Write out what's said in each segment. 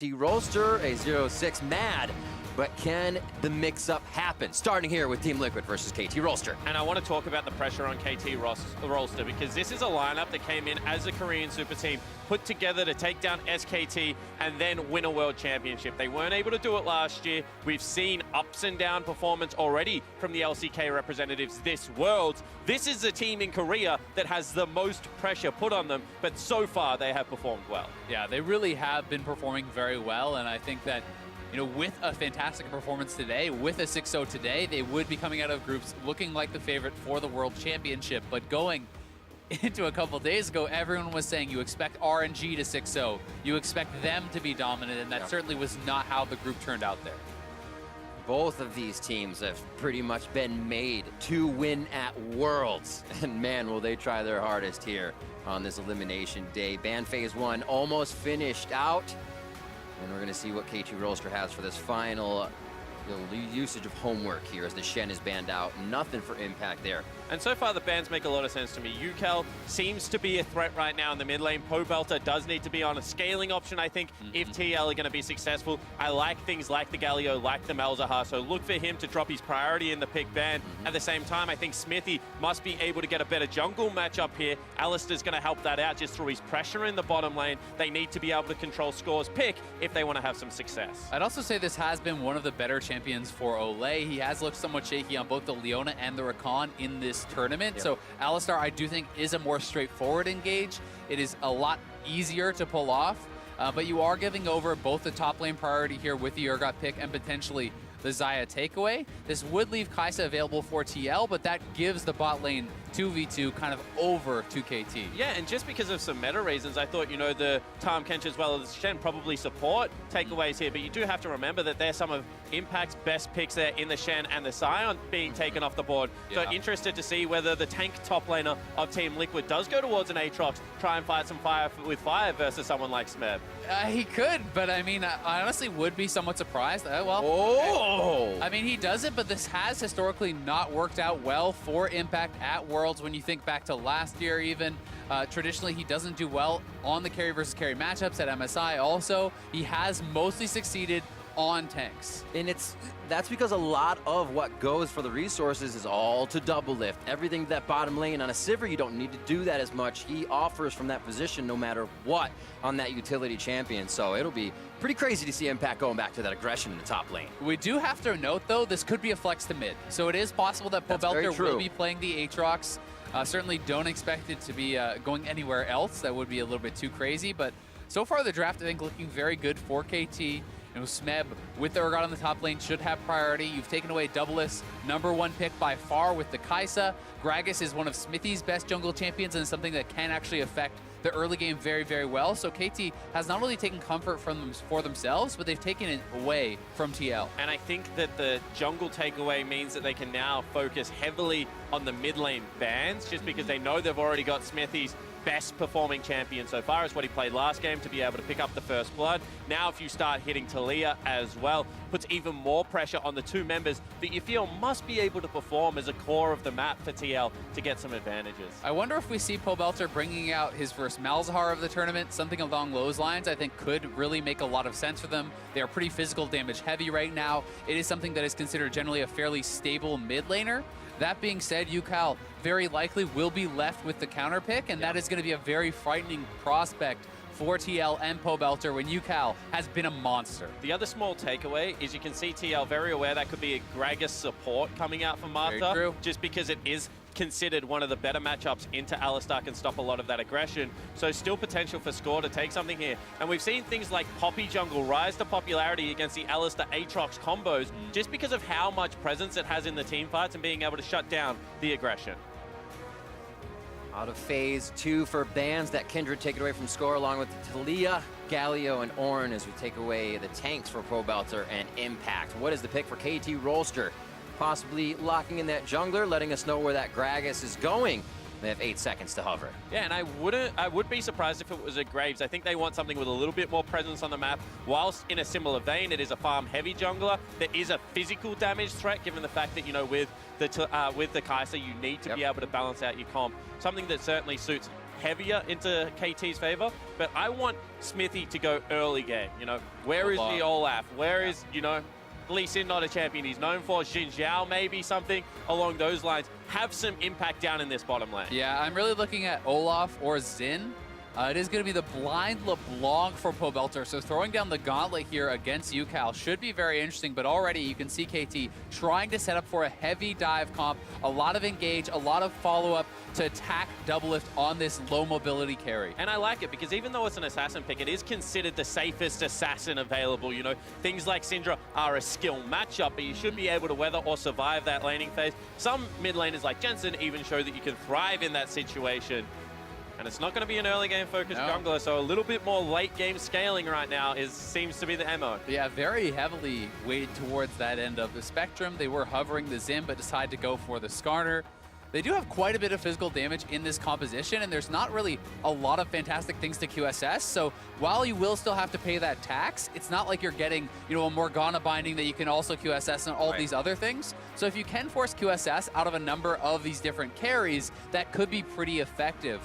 Rolster, a 0-6 mad, but can the mix-up happen? Starting here with Team Liquid versus KT Rolster. And I want to talk about the pressure on KT Rolster because this is a lineup that came in as a Korean super team, put together to take down SKT and then win a world championship. They weren't able to do it last year. We've seen ups and down performance already from the LCK representatives this Worlds. This is the team in Korea that has the most pressure put on them, but so far they have performed well. Yeah, they really have been performing very well, and I think that with a fantastic performance today, with a 6-0 today, they would be coming out of groups looking like the favorite for the World Championship. But going into a couple days ago, everyone was saying you expect RNG to 6-0. You expect them to be dominant, and that certainly was not how the group turned out there. Both of these teams have pretty much been made to win at Worlds. And man, will they try their hardest here on this elimination day. Ban phase 1 almost finished out. And we're going to see what KT Rolster has for this final usage of homework here as the Shen is banned out. Nothing for impact there. And so far, the bans make a lot of sense to me. UCal seems to be a threat right now in the mid lane. Pobelter does need to be on a scaling option, I think, if TL are going to be successful. I like things like the Galio, like the Malzahar, so look for him to drop his priority in the pick ban. At the same time, I think Smithy must be able to get a better jungle matchup here. Alistair's going to help that out just through his pressure in the bottom lane. They need to be able to control scores pick if they want to have some success. I'd also say this has been one of the better champions for Olay. He has looked somewhat shaky on both the Leona and the Rakan in this tournament. So Alistar, I do think, is a more straightforward engage. It is a lot easier to pull off, but you are giving over both the top lane priority here with the Urgot pick and potentially the Xayah takeaway. This would leave Kai'Sa available for TL, but that gives the bot lane 2v2 kind of over to KT. Yeah, and just because of some meta reasons, I thought, the Tahm Kench as well as Shen probably support takeaways here, but you do have to remember that they're some of Impact's best picks there in the Shen and the Sion being taken off the board. So interested to see whether the tank top laner of Team Liquid does go towards an Aatrox, try and fight some fire with fire versus someone like Smeb. He could, but I mean, I honestly would be somewhat surprised. I mean, he does it, but this has historically not worked out well for Impact at Worlds. When you think back to last year even, traditionally he doesn't do well on the carry versus carry matchups at MSI also. He has mostly succeeded on tanks. And that's because a lot of what goes for the resources is all to double lift. Everything that bottom lane on a Sivir, you don't need to do that as much. He offers from that position no matter what on that utility champion. So it'll be pretty crazy to see Impact going back to that aggression in the top lane. We do have to note, though, this could be a flex to mid. So it is possible that Pobelter will be playing the Aatrox. Certainly don't expect it to be going anywhere else. That would be a little bit too crazy. But so far, the draft, I think, looking very good for KT. Smeb with the Urgot on the top lane should have priority. You've taken away Doubleus, #1 pick by far with the Kai'Sa. Gragas is one of Smithy's best jungle champions and something that can actually affect the early game very, very well. So KT has not only taken comfort for themselves, but they've taken it away from TL. And I think that the jungle takeaway means that they can now focus heavily on the mid lane bans, just because they know they've already got Smithy's best performing champion so far is what he played last game to be able to pick up the first blood. Now if you start hitting Talia as well, puts even more pressure on the two members that you feel must be able to perform as a core of the map for TL to get some advantages. I wonder if we see Pobelter bringing out his first Malzahar of the tournament. Something along those lines I think could really make a lot of sense for them. They are pretty physical damage heavy right now. It is something that is considered generally a fairly stable mid laner. That being said, UCal very likely will be left with the counter pick, and that is going to be a very frightening prospect for TL and Pobelter when UCal has been a monster. The other small takeaway is you can see TL very aware that could be a Gragas support coming out for Martha, just because it is considered one of the better matchups into Alistar can stop a lot of that aggression. So still potential for Score to take something here. And we've seen things like Poppy Jungle rise to popularity against the Alistar Aatrox combos just because of how much presence it has in the team fights and being able to shut down the aggression. Out of phase 2 for bans that Kindred take it away from Score along with Talia, Galio, and Ornn as we take away the tanks for Pobelter and Impact. What is the pick for KT Rolster? Possibly locking in that jungler, letting us know where that Gragas is going. They have 8 seconds to hover. Yeah, and I would be surprised if it was a Graves. I think they want something with a little bit more presence on the map. Whilst in a similar vein, it is a farm-heavy jungler. There is a physical damage threat, given the fact that, with the Kai'Sa, you need to be able to balance out your comp. Something that certainly suits heavier into KT's favor, but I want Smithy to go early game. You know, where is the Olaf? Where is, you know, Lee Sin not a champion he's known for, Xin Zhao maybe, something along those lines. Have some impact down in this bottom lane. Yeah, I'm really looking at Olaf or Xin. It is going to be the blind LeBlanc for Pobelter, so throwing down the gauntlet here against UCal should be very interesting, but already you can see KT trying to set up for a heavy dive comp, a lot of engage, a lot of follow-up to attack Doublelift on this low mobility carry. And I like it because even though it's an assassin pick, it is considered the safest assassin available. You know, things like Syndra are a skill matchup, but you should be able to weather or survive that laning phase. Some mid laners like Jensen even show that you can thrive in that situation. And it's not going to be an early game focused jungler, so a little bit more late game scaling right now seems to be the MO. Yeah, very heavily weighted towards that end of the spectrum. They were hovering the Zim, but decided to go for the Skarner. They do have quite a bit of physical damage in this composition, and there's not really a lot of fantastic things to QSS. So while you will still have to pay that tax, it's not like you're getting, you know, a Morgana binding that you can also QSS and all these other things. So if you can force QSS out of a number of these different carries, that could be pretty effective.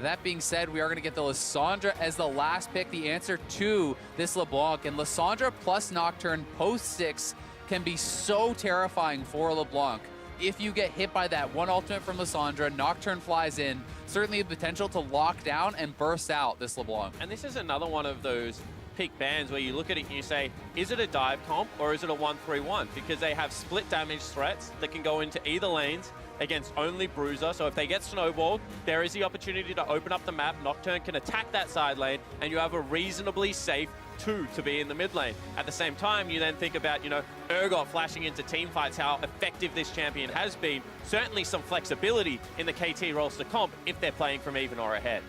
That being said, we are going to get the Lissandra as the last pick, the answer to this LeBlanc. And Lissandra plus Nocturne post 6 can be so terrifying for LeBlanc. If you get hit by that one ultimate from Lissandra, Nocturne flies in, certainly the potential to lock down and burst out this LeBlanc. And this is another one of those pick bans where you look at it and you say, is it a dive comp or is it a 1-3-1? Because they have split damage threats that can go into either lanes against only Bruiser. So if they get snowballed, there is the opportunity to open up the map. Nocturne can attack that side lane, and you have a reasonably safe 2 to be in the mid lane. At the same time, you then think about, you know, Urgot flashing into team fights, how effective this champion has been. Certainly some flexibility in the KT Rolster comp if they're playing from even or ahead.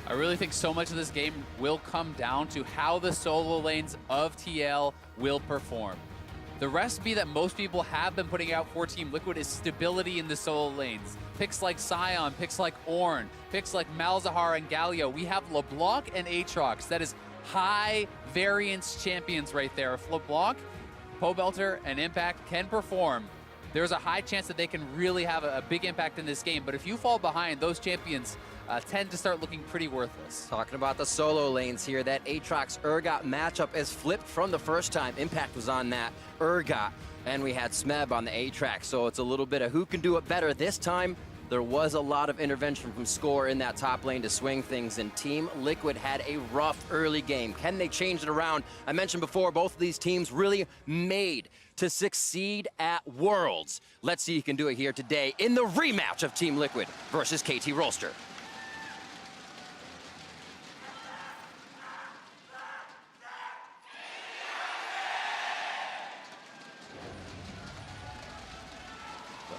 I really think so much of this game will come down to how the solo lanes of TL will perform. The recipe that most people have been putting out for Team Liquid is stability in the solo lanes. Picks like Sion, picks like Ornn, picks like Malzahar and Galio. We have LeBlanc and Aatrox. That is high variance champions right there. If LeBlanc, Pobelter, and Impact can perform, there's a high chance that they can really have a big impact in this game. But if you fall behind, those champions tend to start looking pretty worthless. Talking about the solo lanes here, that Aatrox Urgot matchup is flipped from the first time. Impact was on that Urgot, and we had Smeb on the Aatrox, so it's a little bit of who can do it better. This time, there was a lot of intervention from Score in that top lane to swing things, and Team Liquid had a rough early game. Can they change it around? I mentioned before, both of these teams really made to succeed at Worlds. Let's see who can do it here today in the rematch of Team Liquid versus KT Rolster.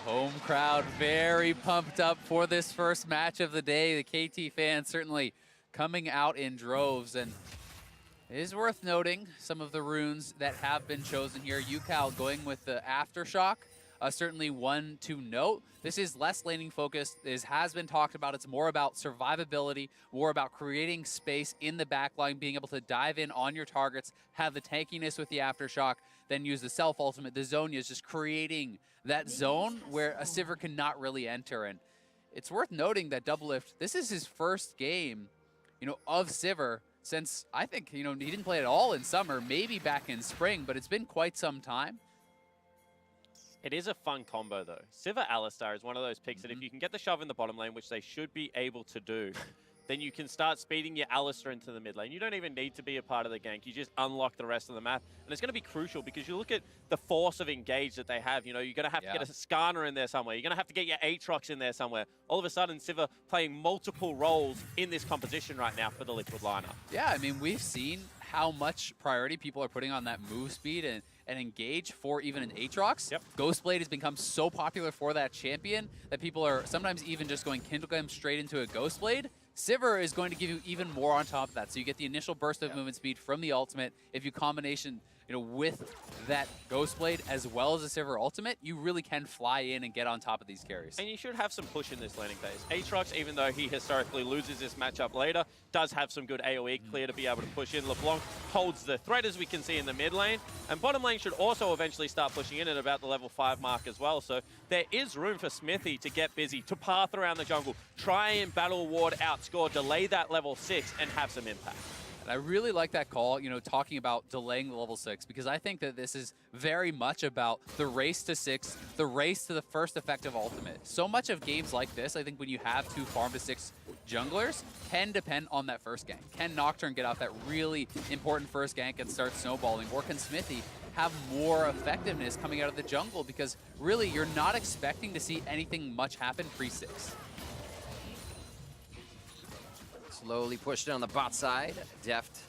Home crowd very pumped up for this first match of the day. The KT fans certainly coming out in droves, and it is worth noting some of the runes that have been chosen here. UCal going with the Aftershock, certainly one to note. This is less laning focused. This has been talked about. It's more about survivability, more about creating space in the backline, being able to dive in on your targets, have the tankiness with the Aftershock, then use the self-ultimate. The Zonya is just creating that zone where a Sivir cannot really enter. And it's worth noting that Doublelift, this is his first game, you know, of Sivir since, I think, you know, he didn't play at all in summer, maybe back in spring, but it's been quite some time. It is a fun combo, though. Sivir Alistar is one of those picks that if you can get the shove in the bottom lane, which they should be able to do, then you can start speeding your Alistar into the mid lane. You don't even need to be a part of the gank. You just unlock the rest of the map. And it's going to be crucial because you look at the force of engage that they have. You know, you're going to have to get a Skarner in there somewhere. You're going to have to get your Aatrox in there somewhere. All of a sudden, Sivir playing multiple roles in this composition right now for the Liquid lineup. Yeah, I mean, we've seen how much priority people are putting on that move speed and engage for even an Aatrox. Yep. Ghostblade has become so popular for that champion that people are sometimes even just going Kindlegem straight into a Ghostblade. Sivir is going to give you even more on top of that. So you get the initial burst of movement speed from the ultimate. If you with that Ghost Blade as well as a Sivir ultimate, you really can fly in and get on top of these carries. And you should have some push in this laning phase. Aatrox, even though he historically loses this matchup later, does have some good AoE clear to be able to push in. LeBlanc holds the threat, as we can see in the mid lane. And bottom lane should also eventually start pushing in at about the level 5 mark as well. So there is room for Smithy to get busy, to path around the jungle, try and battle ward, outscore, delay that level 6, and have some impact. I really like that call, talking about delaying the level 6, because I think that this is very much about the race to 6, the race to the first effective ultimate. So much of games like this, I think when you have 2 farm to 6 junglers, can depend on that first gank. Can Nocturne get out that really important first gank and start snowballing, or can Smithy have more effectiveness coming out of the jungle? Because really, you're not expecting to see anything much happen pre-6. Slowly pushed it on the bot side. Deft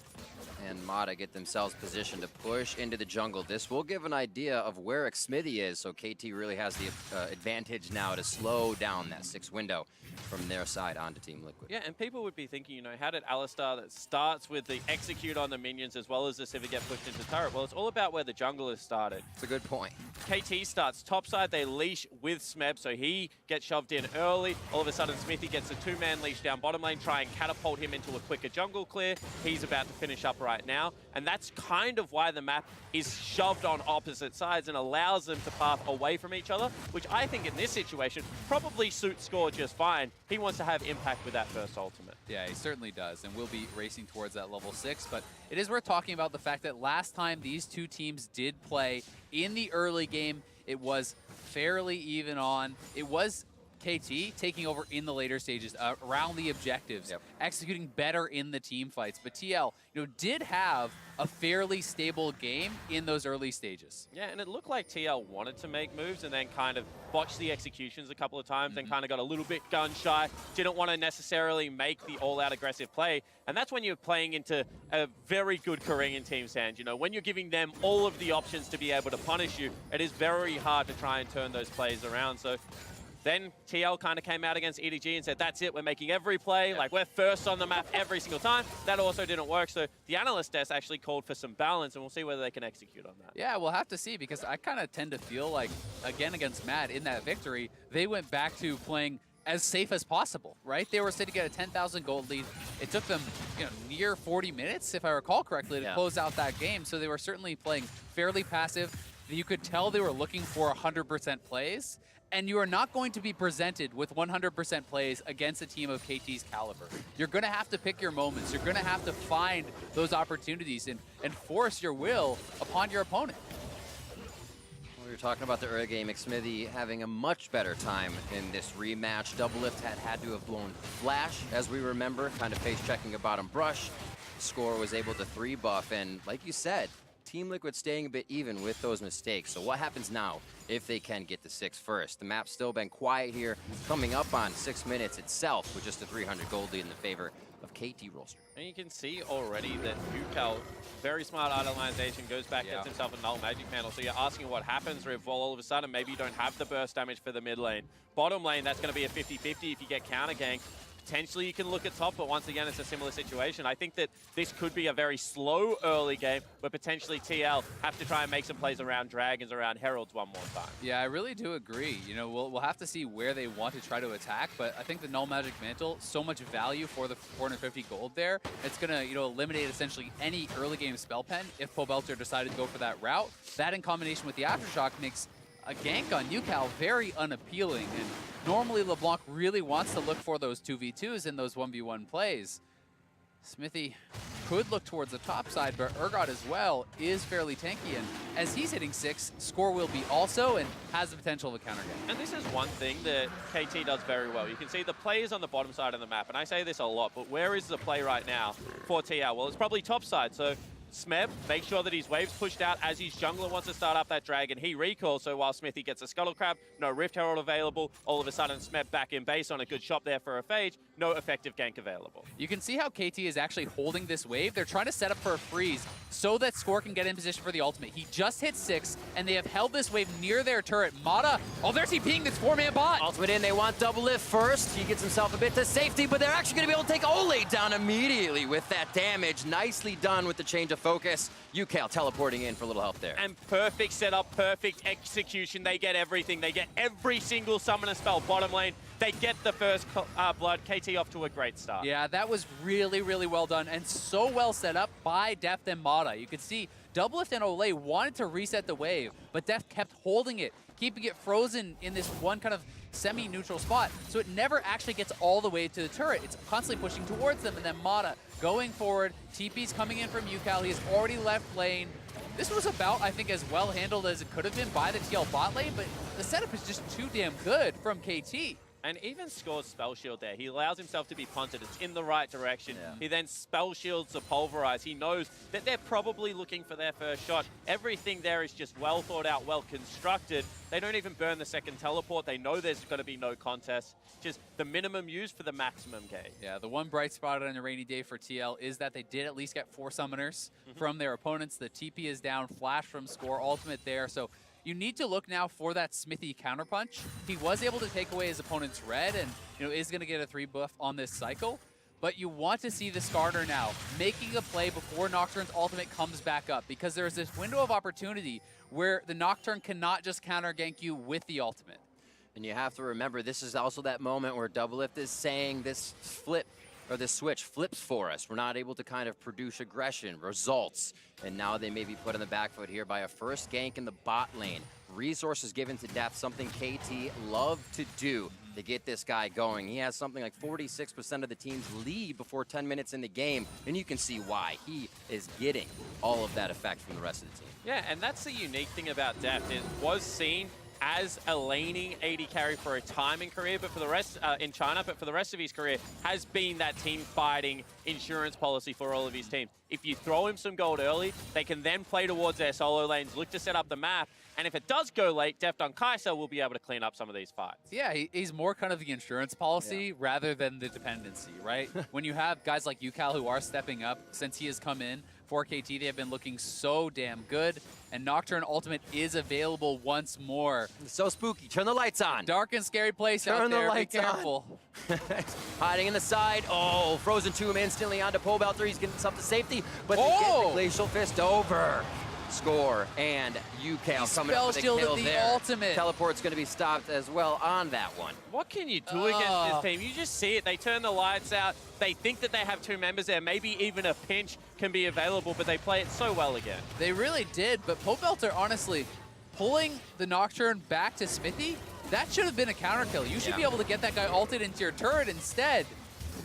and Mata get themselves positioned to push into the jungle. This will give an idea of where Smithy is, so KT really has the advantage now to slow down that 6 window from their side onto Team Liquid. Yeah, and people would be thinking, how did Alistar, that starts with the execute on the minions as well as the Sivir, get pushed into turret? Well, it's all about where the jungle has started. It's a good point. KT starts topside, they leash with Smeb, so he gets shoved in early. All of a sudden, Smithy gets a 2-man leash down bottom lane, try and catapult him into a quicker jungle clear. He's about to finish up right now, and that's kind of why the map is shoved on opposite sides and allows them to path away from each other, which I think in this situation probably suits Score just fine. He wants to have impact with that first ultimate. Yeah, he certainly does, and we'll be racing towards that level 6, but it is worth talking about the fact that last time these two teams did play in the early game, it was fairly even on. It was KT taking over in the later stages around the objectives, executing better in the team fights. But TL, did have a fairly stable game in those early stages. Yeah, and it looked like TL wanted to make moves and then kind of botched the executions a couple of times and kind of got a little bit gun shy, didn't want to necessarily make the all-out aggressive play. And that's when you're playing into a very good Korean team's hand. When you're giving them all of the options to be able to punish you, it is very hard to try and turn those plays around. So then TL kind of came out against EDG and said, that's it, we're making every play, like we're first on the map every single time. That also didn't work, so the analyst desk actually called for some balance, and we'll see whether they can execute on that. Yeah, we'll have to see, because I kind of tend to feel like, again against Mad, in that victory, they went back to playing as safe as possible, right? They were sitting at a 10,000 gold lead. It took them, near 40 minutes, if I recall correctly, to close out that game, so they were certainly playing fairly passive. You could tell they were looking for 100% plays, and you are not going to be presented with 100% plays against a team of KT's caliber. You're going to have to pick your moments. You're going to have to find those opportunities and force your will upon your opponent. We were talking about the early game. Smithy having a much better time in this rematch. Doublelift had to have blown Flash, as we remember, kind of face-checking a bottom brush. Score was able to 3-buff, and like you said, Team Liquid staying a bit even with those mistakes. So what happens now if they can get the 6 first? The map's still been quiet here, coming up on 6 minutes itself with just a 300 gold lead in the favor of KT Rolster. And you can see already that UCal, very smart idolization, goes back, gets himself a null magic panel. So you're asking what happens if all of a sudden maybe you don't have the burst damage for the mid lane. Bottom lane, that's going to be a 50-50 if you get counter ganked. Potentially you can look at top, but once again, it's a similar situation. I think that this could be a very slow early game, where potentially TL have to try and make some plays around Dragons, around Heralds one more time. Yeah, I really do agree. We'll have to see where they want to try to attack, but I think the Null Magic Mantle, so much value for the 450 gold there. It's going to, eliminate essentially any early game spell pen if Pobelter decided to go for that route. That in combination with the Aftershock makes a gank on UCal very unappealing, and normally LeBlanc really wants to look for those 2v2s in those 1v1 plays. Smithy could look towards the top side, but Urgot as well is fairly tanky, and as he's hitting 6, Score will be also, and has the potential of a counter game. And this is one thing that KT does very well. You can see the play is on the bottom side of the map, and I say this a lot, but where is the play right now for TL? Well, it's probably top side, so Smeb, make sure that his wave's pushed out as his jungler wants to start up that dragon. He recalls, so while Smithy gets a Scuttle Crab, no Rift Herald available, all of a sudden Smeb back in base on a good shot there for a Phage, no effective gank available. You can see how KT is actually holding this wave. They're trying to set up for a freeze so that Score can get in position for the ultimate. He just hit 6, and they have held this wave near their turret. Mata, there's TPing this 4-man bot. Ultimate in, they want Doublelift first. He gets himself a bit to safety, but they're actually going to be able to take Ole down immediately with that damage. Nicely done with the change of focus. UCal teleporting in for a little help there. And perfect setup, perfect execution. They get everything. They get every single summoner spell bottom lane. They get the first blood. KT off to a great start. Yeah, that was really, really well done and so well set up by Deft and Mata. You could see Doublelift and Olay wanted to reset the wave, but Deft kept holding it, keeping it frozen in this one kind of semi-neutral spot, so it never actually gets all the way to the turret. It's constantly pushing towards them, and then Mata going forward. TP's coming in from UCal. He has already left lane. This was about, I think, as well handled as it could have been by the TL bot lane, but the setup is just too damn good from KT. And even scores Spell Shield there. He allows himself to be punted. It's in the right direction. Yeah. He then Spell Shields the Pulverize. He knows that they're probably looking for their first shot. Everything there is just well thought out, well constructed. They don't even burn the second teleport. They know there's going to be no contest. Just the minimum used for the maximum gain. Yeah, the one bright spot on a rainy day for TL is that they did at least get 4 summoners from their opponents. The TP is down, flash from score, ultimate there. So you need to look now for that Smithy counterpunch. He was able to take away his opponent's red and is going to get a 3 buff on this cycle. But you want to see the starter now making a play before Nocturne's ultimate comes back up, because there's this window of opportunity where the Nocturne cannot just counter gank you with the ultimate. And you have to remember, this is also that moment where Doublelift is saying this flip, or this switch flips for us. We're not able to kind of produce aggression, results. And now they may be put on the back foot here by a first gank in the bot lane. Resources given to Deft, something KT love to do to get this guy going. He has something like 46% of the team's lead before 10 minutes in the game, and you can see why. He is getting all of that effect from the rest of the team. Yeah, and that's the unique thing about Deft. It was seen as a laning AD carry for a time in career, but for the rest in China, but for the rest of his career has been that team fighting insurance policy for all of his teams. If you throw him some gold early, they can then play towards their solo lanes, look to set up the map, and if it does go late, Deft on Kai'Sa will be able to clean up some of these fights. Yeah, he's more kind of the insurance policy rather than the dependency, right? When you have guys like UCal who are stepping up since he has come in for KT, they have been looking so damn good, and Nocturne Ultimate is available once more. It's so spooky. Turn the lights on. Dark and scary place out Turn the there. lights Be careful. Hiding in the side. Oh, Frozen Tomb instantly onto Pobelter. He's getting himself to safety, but they get the Glacial Fist over. Score and UCal coming up with a kill there. Ultimate. Teleport's going to be stopped as well on that one. What can you do against this team? You just see it. They turn the lights out. They think that they have 2 members there. Maybe even a pinch can be available, but they play it so well again. They really did, but Pobelter, honestly, pulling the Nocturne back to Smithy, that should have been a counter kill. You should be able to get that guy ulted into your turret instead.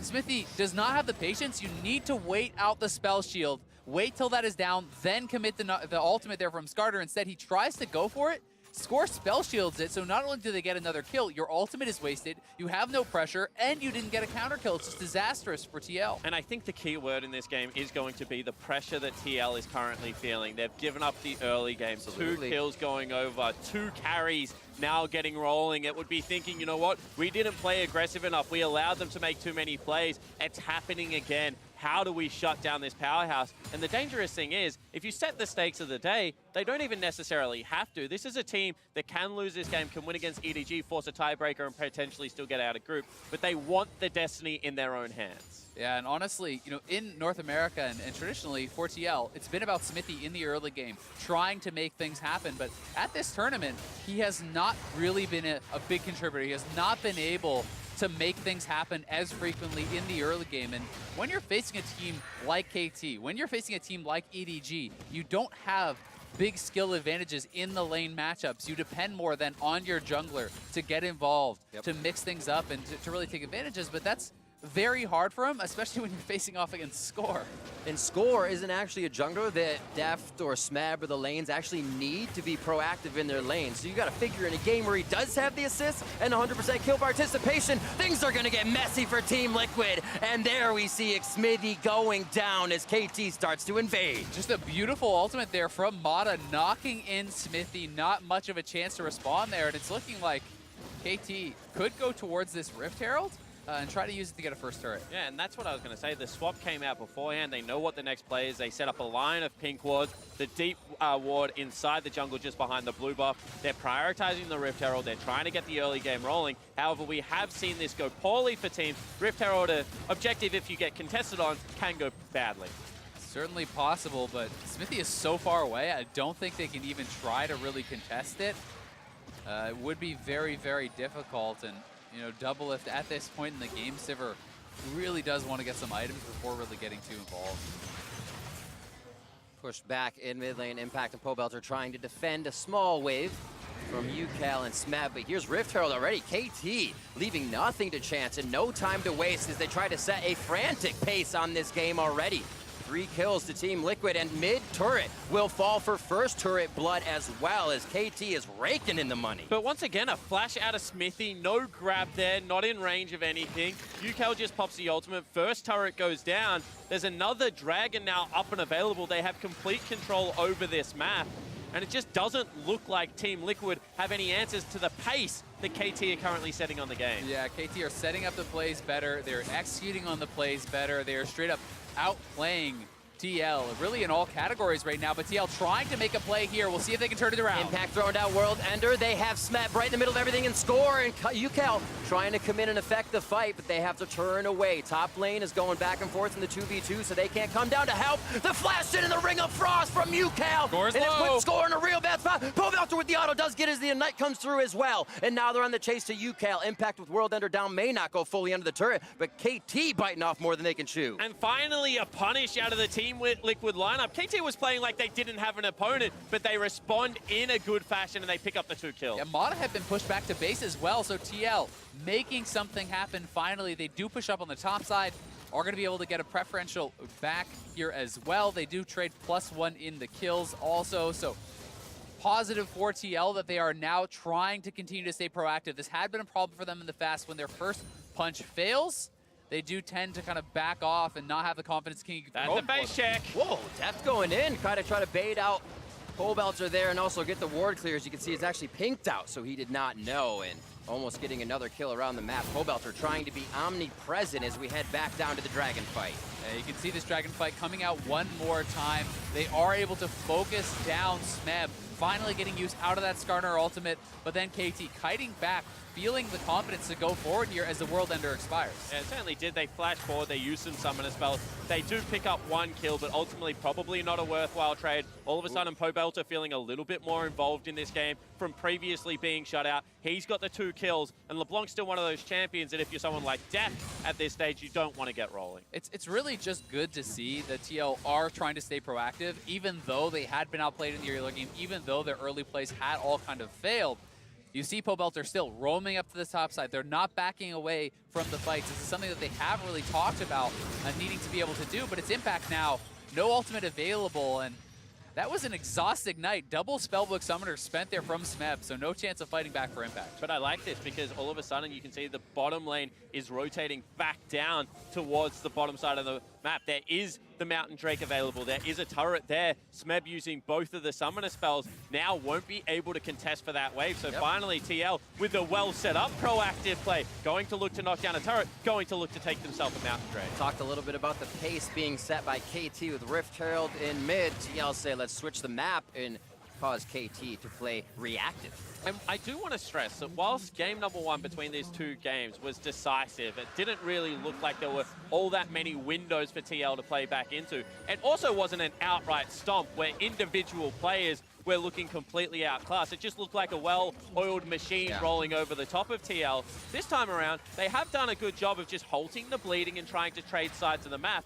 Smithy does not have the patience. You need to wait out the spell shield. Wait till that is down, then commit the ultimate there from Skarter. Instead, he tries to go for it. Score spell shields it, so not only do they get another kill, your ultimate is wasted, you have no pressure, and you didn't get a counter kill. It's just disastrous for TL. And I think the key word in this game is going to be the pressure that TL is currently feeling. They've given up the early game. Absolutely. 2 kills going over, 2 carries now getting rolling. It would be thinking, you know what, we didn't play aggressive enough. We allowed them to make too many plays. It's happening again. How do we shut down this powerhouse? And the dangerous thing is, if you set the stakes of the day, they don't even necessarily have to. This is a team that can lose this game, can win against EDG, force a tiebreaker, and potentially still get out of group. But they want the destiny in their own hands. Yeah, and honestly, in North America and traditionally for TL, it's been about Smithy in the early game, trying to make things happen. But at this tournament, he has not really been a big contributor. He has not been able to make things happen as frequently in the early game. And when you're facing a team like KT, when you're facing a team like EDG, you don't have big skill advantages in the lane matchups. You depend more than on your jungler to get involved, to mix things up, and to really take advantages. But that's very hard for him, especially when you're facing off against Score. And Score isn't actually a jungler that Deft or Smab or the lanes actually need to be proactive in their lane. So you got to figure in a game where he does have the assist and 100% kill participation, things are going to get messy for Team Liquid. And there we see Smithy going down as KT starts to invade. Just a beautiful ultimate there from Mata, knocking in Smithy. Not much of a chance to respond there, and it's looking like KT could go towards this Rift Herald and try to use it to get a first turret. Yeah, and that's what I was going to say. The swap came out beforehand. They know what the next play is. They set up a line of pink wards, the deep ward inside the jungle just behind the blue buff. They're prioritizing the Rift Herald. They're trying to get the early game rolling. However, we have seen this go poorly for teams. Rift Herald, objective if you get contested on, can go badly. Certainly possible, but Smithy is so far away, I don't think they can even try to really contest it. It would be very, very difficult, and you know, Doublelift at this point in the game, Sivir really does want to get some items before really getting too involved. Pushed back in mid lane, Impact and Pobelter trying to defend a small wave from UCal and Smeb, but here's Rift Herald already. KT leaving nothing to chance and no time to waste as they try to set a frantic pace on this game already. 3 kills to Team Liquid, and mid turret will fall for first turret blood as well, as KT is raking in the money. But once again, a flash out of Smithy, no grab there, not in range of anything. UCal just pops the ultimate, first turret goes down. There's another dragon now up and available. They have complete control over this map, and it just doesn't look like Team Liquid have any answers to the pace that KT are currently setting on the game. Yeah, KT are setting up the plays better. They're executing on the plays better. They are straight up outplaying TL, really in all categories right now, but TL trying to make a play here. We'll see if they can turn it around. Impact throwing down World Ender. They have Smeb right in the middle of everything and score, and UCal trying to come in and affect the fight, but they have to turn away. Top lane is going back and forth in the 2v2, so they can't come down to help. The flash in the Ring of Frost from UCal. Scores and low. It's score in a real bad spot. Pobelter with the auto does get as the Ignite comes through as well, and now they're on the chase to UCal. Impact with World Ender down may not go fully under the turret, but KT biting off more than they can chew. And finally, a punish out of the Team Liquid lineup. KT was playing like they didn't have an opponent, but they respond in a good fashion and they pick up the 2 kills. Yeah, Mata have been pushed back to base as well, so TL making something happen finally. They do push up on the top side, are going to be able to get a preferential back here as well. They do trade +1 in the kills also, so positive for TL that they are now trying to continue to stay proactive. This had been a problem for them in the past. When their first punch fails, they do tend to kind of back off and not have the confidence king. That's the base check. Whoa, Deft going in, try to bait out Pobelter there and also get the ward clear. As you can see, it's actually pinked out, so he did not know, and almost getting another kill around the map. Pobelter trying to be omnipresent as we head back down to the dragon fight. You can see this dragon fight coming out one more time. They are able to focus down Smeb, finally getting used out of that Skarner ultimate, but then KT kiting back, feeling the confidence to go forward here as the World Ender expires. Yeah, it certainly did. They flash forward, they use some summoner spells. They do pick up 1 kill, but ultimately probably not a worthwhile trade. All of a sudden, Pobelter feeling a little bit more involved in this game from previously being shut out. He's got the 2 kills, and LeBlanc's still one of those champions that if you're someone like Deft at this stage, you don't want to get rolling. It's really just good to see that TL are trying to stay proactive, even though they had been outplayed in the early game, even though their early plays had all kind of failed. You see Pobelter still roaming up to the top side. They're not backing away from the fights. This is something that they have really talked about needing to be able to do, but it's Impact now. No ultimate available, and that was an exhausting night. Double Spellbook Summoner spent there from Smeb, so no chance of fighting back for Impact. But I like this because all of a sudden you can see the bottom lane is rotating back down towards the bottom side of the map. There is the Mountain Drake available. There is a turret there. Smeb using both of the summoner spells now won't be able to contest for that wave. So finally TL with the well set up proactive play, going to look to knock down a turret, going to look to take themselves a Mountain Drake. Talked a little bit about the pace being set by KT with Rift Herald in mid. TL say let's switch the map and cause KT to play reactive. And I do want to stress that whilst game number 1 between these 2 games was decisive, it didn't really look like there were all that many windows for TL to play back into. It also wasn't an outright stomp where individual players were looking completely outclassed. It just looked like a well-oiled machine rolling over the top of TL. This time around, they have done a good job of just halting the bleeding and trying to trade sides of the map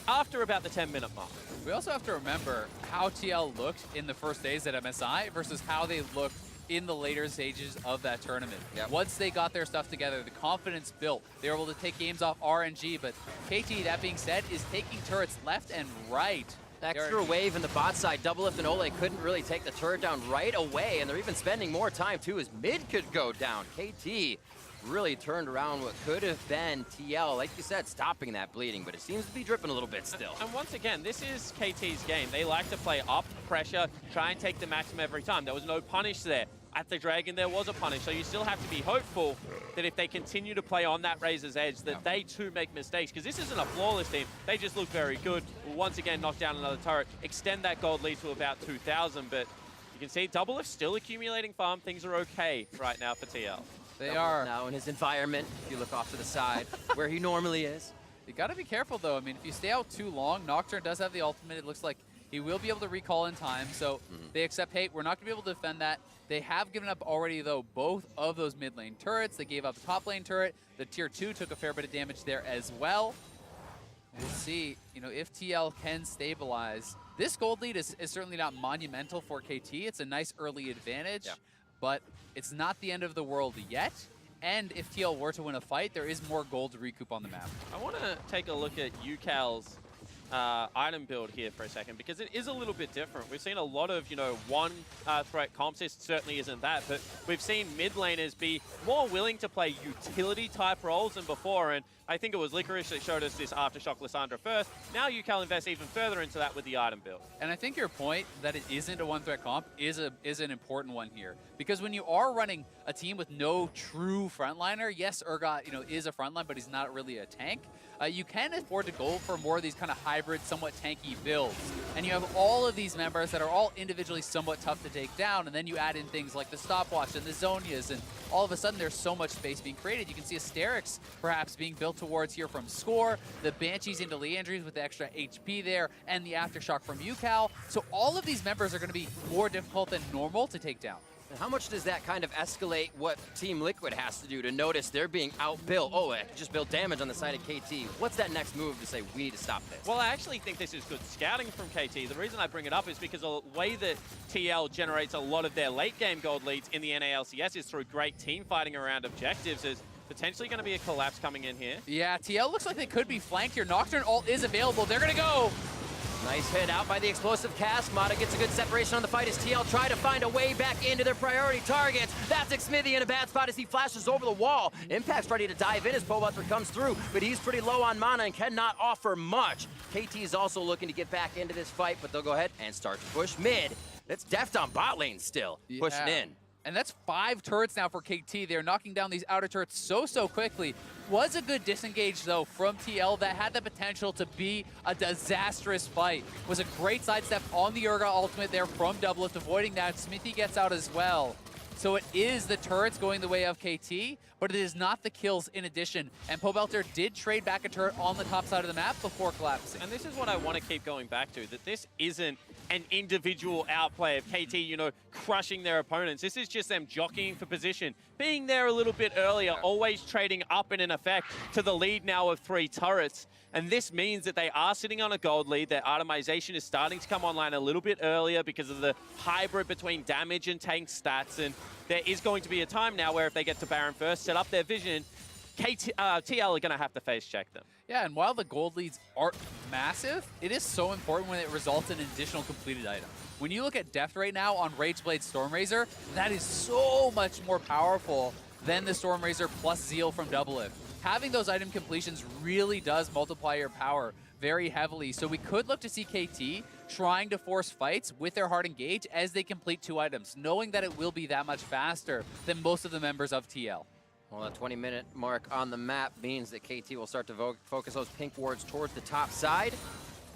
after about the 10-minute mark. We also have to remember how TL looked in the first days at MSI versus how they looked in the later stages of that tournament. Once they got their stuff together, the confidence built. They were able to take games off RNG, but KT, that being said, is taking turrets left and right. Extra wave in the bot side. Doublelift and Ole couldn't really take the turret down right away, and they're even spending more time too as mid could go down. KT really turned around what could have been TL, like you said, stopping that bleeding, but it seems to be dripping a little bit still. And once again, this is KT's game. They like to play up pressure, try and take the maximum every time. There was no punish there. At the Dragon, there was a punish, so you still have to be hopeful that if they continue to play on that razor's edge, that they too make mistakes, because this isn't a flawless team. They just look very good. Will once again knock down another turret, extend that gold lead to about 2,000, but you can see Doublelift still accumulating farm. Things are okay right now for TL. They are now in his environment, if you look off to the side, where he normally is. You got to be careful, though. I mean, if you stay out too long, Nocturne does have the ultimate. It looks like he will be able to recall in time. So they accept, hey, we're not going to be able to defend that. They have given up already, though, both of those mid lane turrets. They gave up the top lane turret. The tier 2 took a fair bit of damage there as well. We'll see, you know, if TL can stabilize. This gold lead is certainly not monumental for KT. It's a nice early advantage, but it's not the end of the world yet. And if TL were to win a fight, there is more gold to recoup on the map. I want to take a look at UCal's item build here for a second, because it is a little bit different. We've seen a lot of, you know, one threat comps. This certainly isn't that, but we've seen mid laners be more willing to play utility type roles than before, and I think it was Licorice that showed us this Aftershock Lissandra first. Now UCal invests even further into that with the item build. And I think your point that it isn't a one threat comp is an important one here, because when you are running a team with no true frontliner, yes, Urgot, you know, is a frontline, but he's not really a tank. You can afford to go for more of these kind of hybrid, somewhat tanky builds. And you have all of these members that are all individually somewhat tough to take down, and then you add in things like the Stopwatch and the Zonias, and all of a sudden there's so much space being created. You can see Asterix perhaps being built towards here from Score, the Banshees into Leandries with the extra HP there, and the Aftershock from UCal. So all of these members are going to be more difficult than normal to take down. And how much does that kind of escalate what Team Liquid has to do to notice they're being outbuilt? Oh, I just built damage on the side of KT. What's that next move to say, we need to stop this? Well, I actually think this is good scouting from KT. The reason I bring it up is because the way that TL generates a lot of their late game gold leads in the NALCS is through great team fighting around objectives. There's potentially going to be a collapse coming in here. Yeah, TL looks like they could be flanked here. Nocturne ult is available. They're going to go. Nice hit out by the explosive cast. Mata gets a good separation on the fight as TL try to find a way back into their priority targets. That's Xmithy in a bad spot as he flashes over the wall. Impact's ready to dive in as Pobelter comes through, but he's pretty low on mana and cannot offer much. KT is also looking to get back into this fight, but they'll go ahead and start to push mid. It's deft on bot lane still, pushing in. And that's 5 turrets now for KT. They're knocking down these outer turrets so quickly. Was a good disengage, though, from TL that had the potential to be a disastrous fight. Was a great sidestep on the Urgot ultimate there from Doublelift, avoiding that. Smithy gets out as well. So it is the turrets going the way of KT, but it is not the kills in addition. And Pobelter did trade back a turret on the top side of the map before collapsing. And this is what I want to keep going back to, that this isn't an individual outplay of KT, you know, crushing their opponents. This is just them jockeying for position, being there a little bit earlier, always trading up in an effect to the lead now of 3 turrets. And this means that they are sitting on a gold lead. Their itemization is starting to come online a little bit earlier because of the hybrid between damage and tank stats. And there is going to be a time now where if they get to Baron first, set up their vision, TL are going to have to face check them. Yeah, and while the gold leads aren't massive, it is so important when it results in an additional completed item. When you look at depth right now on Rageblade Stormrazor, that is so much more powerful than the Stormrazor plus Zeal from Doublelift. Having those item completions really does multiply your power very heavily. So we could look to see KT trying to force fights with their hard engage as they complete 2 items, knowing that it will be that much faster than most of the members of TL. Well, that 20-minute mark on the map means that KT will start to focus those pink wards towards the top side.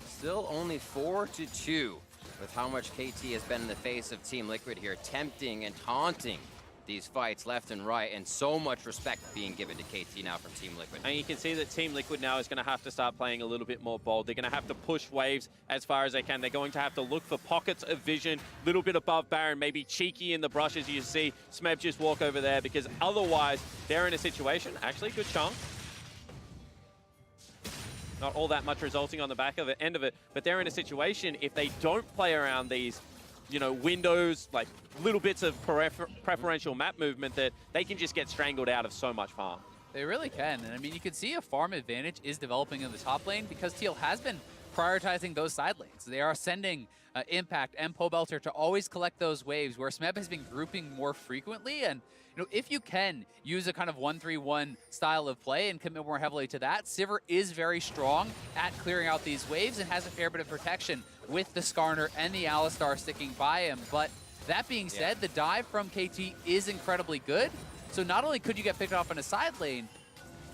Still only 4-2 with how much KT has been in the face of Team Liquid here, tempting and taunting these fights left and right, and so much respect being given to KT now from Team Liquid. And you can see that Team Liquid now is going to have to start playing a little bit more bold. They're going to have to push waves as far as they can. They're going to have to look for pockets of vision, a little bit above Baron, maybe cheeky in the brush as you see Smeb just walk over there, because otherwise they're in a situation, actually good chunk. Not all that much resulting on the back of it, end of it, but they're in a situation if they don't play around these, you know, windows, like little bits of preferential map movement, that they can just get strangled out of so much farm. They really can. And I mean, you can see a farm advantage is developing in the top lane because TL has been prioritizing those side lanes. They are sending Impact and Pobelter to always collect those waves, where Smeb has been grouping more frequently. And you know, if you can use a kind of 1-3-1 style of play and commit more heavily to that, Sivir is very strong at clearing out these waves and has a fair bit of protection with the Skarner and the Alistar sticking by him. But that being said, the dive from KT is incredibly good. So not only could you get picked off in a side lane,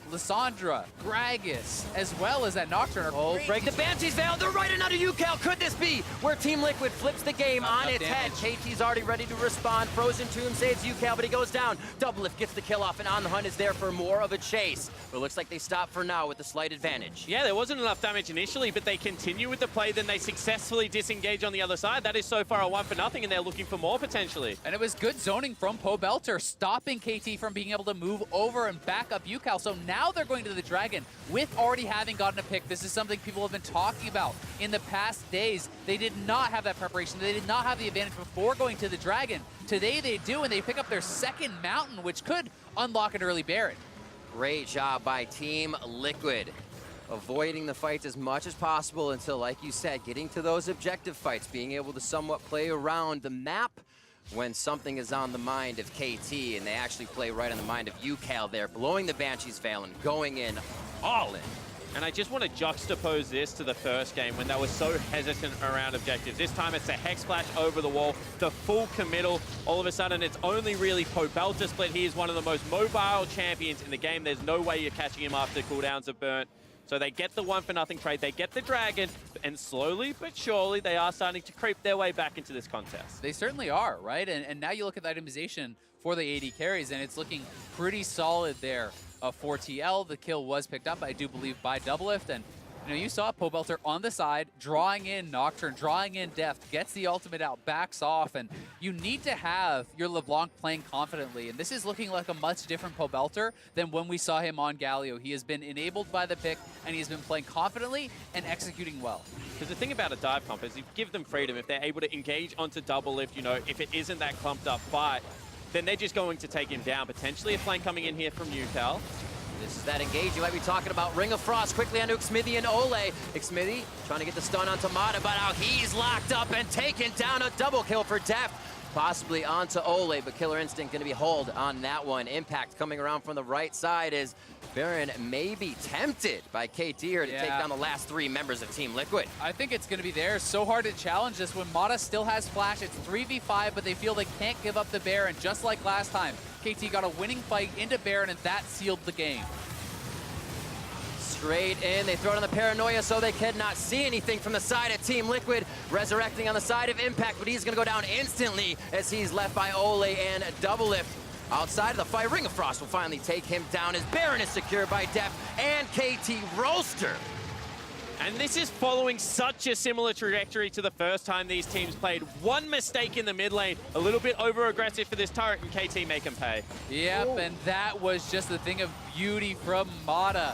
Lissandra, Gragas, as well as that Nocturne. Oh, break the Banshee's Veil. They're right into UCal. Could this be where Team Liquid flips the game on its head? KT's already ready to respond. Frozen Tomb saves UCal, but he goes down. Doublelift gets the kill off, and On the Hunt is there for more of a chase. But it looks like they stop for now with a slight advantage. Yeah, there wasn't enough damage initially, but they continue with the play. Then they successfully disengage on the other side. That is so far a 1-0, and they're looking for more potentially. And it was good zoning from Pobelter, stopping KT from being able to move over and back up UCal. So now they're going to the Dragon with already having gotten a pick. This is something people have been talking about in the past days. They did not have that preparation. They did not have the advantage before going to the Dragon. Today they do, and they pick up their second mountain, which could unlock an early Baron. Great job by Team Liquid. Avoiding the fights as much as possible until, like you said, getting to those objective fights, being able to somewhat play around the map when something is on the mind of KT, and they actually play right on the mind of UCal there, blowing the Banshee's Veil and going in all in. And I just want to juxtapose this to the first game when they were so hesitant around objectives. This time it's a Hex Splash over the wall, the full committal. All of a sudden it's only really Pobelter split. He is one of the most mobile champions in the game. There's no way you're catching him after cooldowns are burnt. So they get the 1-0 trade, they get the Dragon, and slowly but surely they are starting to creep their way back into this contest. They certainly are, right? And now you look at the itemization for the AD carries, and it's looking pretty solid there for TL. The kill was picked up, I do believe, by Doublelift, and you know, you saw Pobelter on the side, drawing in Nocturne, drawing in Deft, gets the ultimate out, backs off, and you need to have your LeBlanc playing confidently, and this is looking like a much different Pobelter than when we saw him on Galio. He has been enabled by the pick, and he's been playing confidently and executing well. Because the thing about a dive comp is you give them freedom. If they're able to engage onto Doublelift, you know, if it isn't that clumped up fight, then they're just going to take him down. Potentially a flank coming in here from UCal. This is that engage. You might be talking about Ring of Frost quickly onto Xmithy and Ole. Xmithy trying to get the stun onto Mata, but now he's locked up and taken down. A double kill for Deft. Possibly onto Ole, but Killer Instinct going to be hold on that one. Impact coming around from the right side as Baron may be tempted by KT here to take down the last three members of Team Liquid. I think it's going to be there. So hard to challenge this when Mata still has Flash. It's 3v5, but they feel they can't give up the Baron, just like last time. KT got a winning fight into Baron, and that sealed the game. Straight in, they throw it on the Paranoia so they cannot see anything from the side of Team Liquid. Resurrecting on the side of Impact, but he's gonna go down instantly as he's left by Ole and Doublelift. Outside of the fight, Ring of Frost will finally take him down as Baron is secured by Deft and KT Rolster. And this is following such a similar trajectory to the first time these teams played. One mistake in the mid lane, a little bit over-aggressive for this turret, and KT make him pay. Yep, and that was just the thing of beauty from Mata.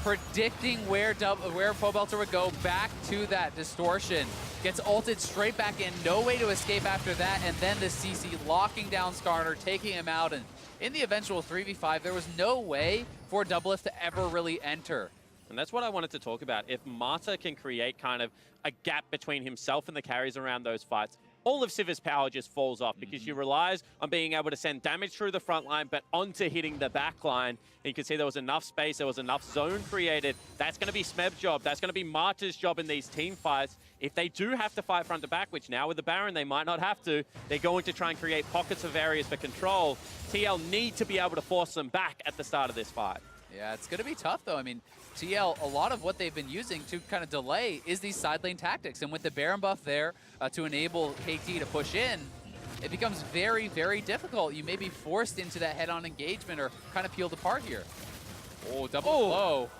Predicting where Pobelter would go, back to that distortion. Gets ulted straight back in, no way to escape after that, and then the CC locking down Skarner, taking him out, and in the eventual 3v5, there was no way for Doublelift to ever really enter. And that's what I wanted to talk about. If Mata can create kind of a gap between himself and the carries around those fights, all of Siv's power just falls off because she relies on being able to send damage through the front line, but onto hitting the back line. And you can see there was enough space, there was enough zone created. That's going to be Smeb's job. That's going to be Mata's job in these team fights. If they do have to fight front to back, which now with the Baron they might not have to, they're going to try and create pockets of areas for control. TL need to be able to force them back at the start of this fight. Yeah, it's going to be tough, though. I mean, TL, a lot of what they've been using to kind of delay is these side lane tactics. And with the Baron buff there to enable KT to push in, it becomes very, very difficult. You may be forced into that head-on engagement or kind of peeled apart here. Oh, double blow.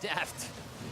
Deft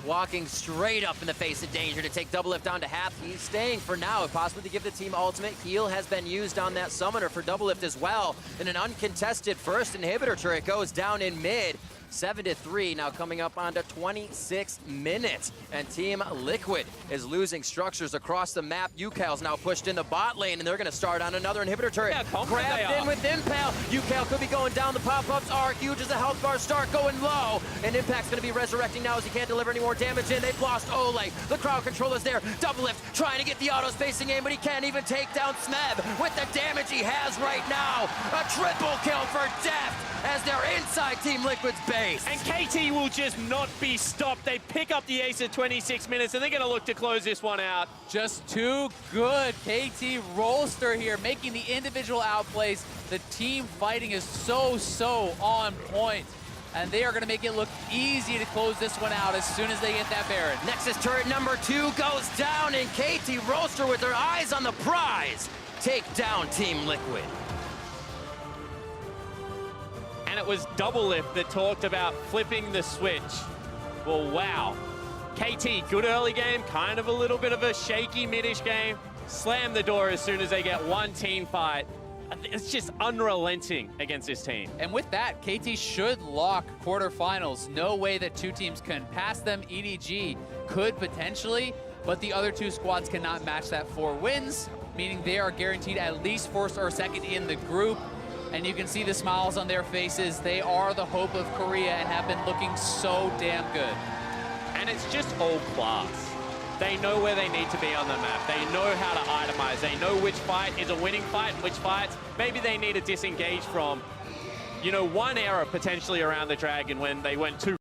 walking straight up in the face of danger to take Doublelift down to half. He's staying for now, possibly to give the team ultimate. Heal has been used on that summoner for Doublelift as well. In an uncontested first inhibitor turret goes down in mid. 7-3, now coming up onto 26 minutes. And Team Liquid is losing structures across the map. UCal's now pushed in the bot lane, and they're going to start on another inhibitor turret. Grabbed in with Impale. UCal could be going down. The pop-ups are huge as the health bars start going low. And Impact's going to be resurrecting now as he can't deliver any more damage in. They've lost Ole. The crowd controller's there. Doublelift trying to get the auto-spacing aim, but he can't even take down Smeb with the damage he has right now. A triple kill for Deft as they're inside Team Liquid's base. And KT will just not be stopped. They pick up the ace at 26 minutes, and they're going to look to close this one out. Just too good. KT Rolster here making the individual outplays. The team fighting is so on point. and they are going to make it look easy to close this one out as soon as they get that Baron. Nexus turret number 2 goes down, and KT Rolster with their eyes on the prize take down Team Liquid. And it was Double Lift that talked about flipping the switch. Well, wow. KT, good early game, kind of a little bit of a shaky mid-ish game. Slam the door as soon as they get one team fight. It's just unrelenting against this team. And with that, KT should lock quarterfinals. No way that two teams can pass them. EDG could potentially, but the other two squads cannot match that 4 wins, meaning they are guaranteed at least first or second in the group. And you can see the smiles on their faces. They are the hope of Korea and have been looking so damn good. And it's just all class. They know where they need to be on the map. They know how to itemize. They know which fight is a winning fight, which fights maybe they need to disengage from. You know, one error potentially around the Dragon when they went too